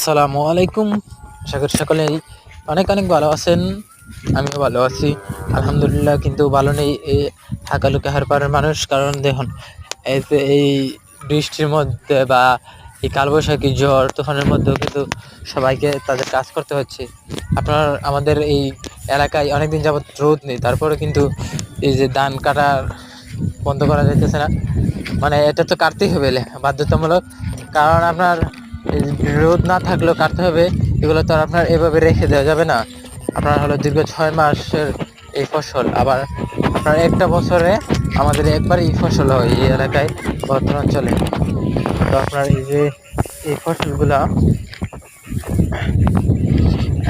আসসালামু আলাইকুম। আশা করি সকলেই অনেক অনেক ভালো আছেন। আমিও ভালো আছি আলহামদুলিল্লাহ, কিন্তু ভালো নেই এই হাকালুকে হারপাড়ের মানুষ। কারণ দেখুন, এই যে এই বৃষ্টির মধ্যে বা এই কালবৈশাখী ঝড় তুফানের মধ্যেও কিন্তু সবাইকে তাদের কাজ করতে হচ্ছে। আপনার আমাদের এই এলাকায় অনেকদিন যাবৎ রোদ নেই, তারপরে কিন্তু এই যে ধান কাটা বন্ধ করা যাইতেছে না। মানে এটা তো কাটতেই হবে বাধ্যতামূলক, কারণ আপনার এই রোদ না থাকলেও কাটতে হবে। এগুলো তো আর আপনার এভাবে রেখে দেওয়া যাবে না। আপনার হলো দীর্ঘ 6 মাসের এই ফসল, আবার আপনার একটা বছরে আমাদের একবারই ফসল হয় এই এলাকায়, বর্তমাঞ্চলে। তো আপনার এই যে এই ফসলগুলা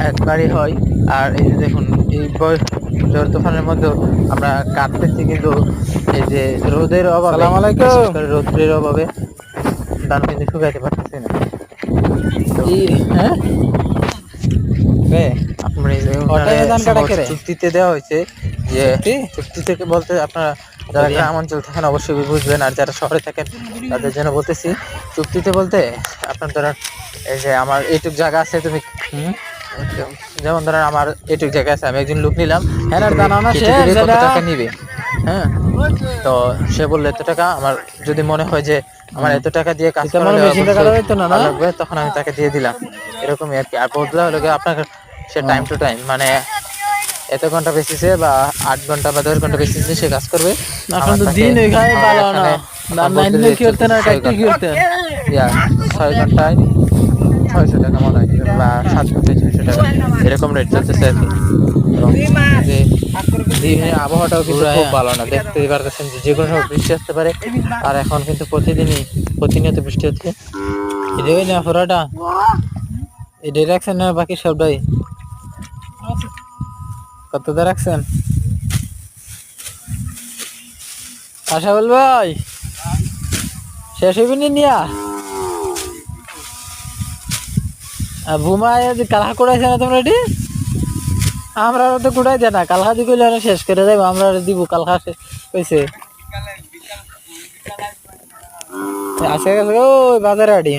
একবারই হয়। আর এই যে দেখুন, এই ঝড় তুফানের মধ্যেও আমরা কাটতেছি, কিন্তু এই যে রোদের অভাবে, সালাম আলাইকুম। বিশেষ করে রোদের অভাবে ধান কিন্তু শুকাইতে পারতেছি না। তো হ্যাঁ আপনার এই যে ওটাই ধান কাটা কে রে? চুক্তিতে দেওয়া হয়েছে যে চুক্তি? চুক্তি থেকে বলতে আপনারা যারা গ্রাম অঞ্চল থাকেন অবশ্যই বুঝবেন, আর যারা শহরে থাকেন তাদের জন্য বলতেছি। চুক্তিতে বলতে আপনার ধরেন এই যে আমার এইটুক জায়গা আছে, তুমি যেমন ধরেন আমার এইটুক জায়গা আছে, আমি একজন লোক নিলাম, হ্যাঁ তুমি দানা না কেটে শেষ দিবে কত এটা। টাকা নিবে। হ্যাঁ, তো সে বললো এত টাকা। আমার যদি মনে হয় যে আমার এত টাকা দিয়ে কাজ এটা মনে করালে মেশিনটা কাটা যাইতো না, না? ভালো লাগবে, তখন আমি তাকে দিয়ে দিলাম। এরকমই আর কি। আর বদলা হলো গিয়ে আপনার সে টাইম টু টাইম, মানে এত ঘন্টা বেসিসে বা 8 ঘন্টা বা 10 ঘন্টা বেসিসে সে কাজ করবে। এখন আমার তো তাকে দিন ওইখানে ভালো না। এখানে দান আপনার বলতে নাইন যে কি করতে না, চলতেছে 6 কাটতে কি ঘন্টা, করতে? 6 ঘন্টায় 600 টাকা মনে হয়, বা 7 ঘন্টায় 600 টাকা, এরকম রেট চলতেছে আর কি। এবং যে দিনের আবহাওয়াটাও কিন্তু খুব ভালো না, দেখতেই পারতেছেন যে যে কোনো সময় বৃষ্টি আসতে পারে। আর এখন কিন্তু প্রতিনিয়ত বৃষ্টি হচ্ছে। এদিকে না ফোরাটা এটাই রাখছেন না, বাকি সবটাই কত দিয়ে রাখছেন? আশা বল ভাই, শেষ হইবে নি নিয়া বুমায় কালহা কুড়াইছে না তোমরা এটি? আমরা তো কুড়াই দেয় না, কালহা দি কইলে শেষ করে যাবো, আমরা দিব কালহা শেষ হয়েছে। আসে গেছে ওই বাজারে আডি।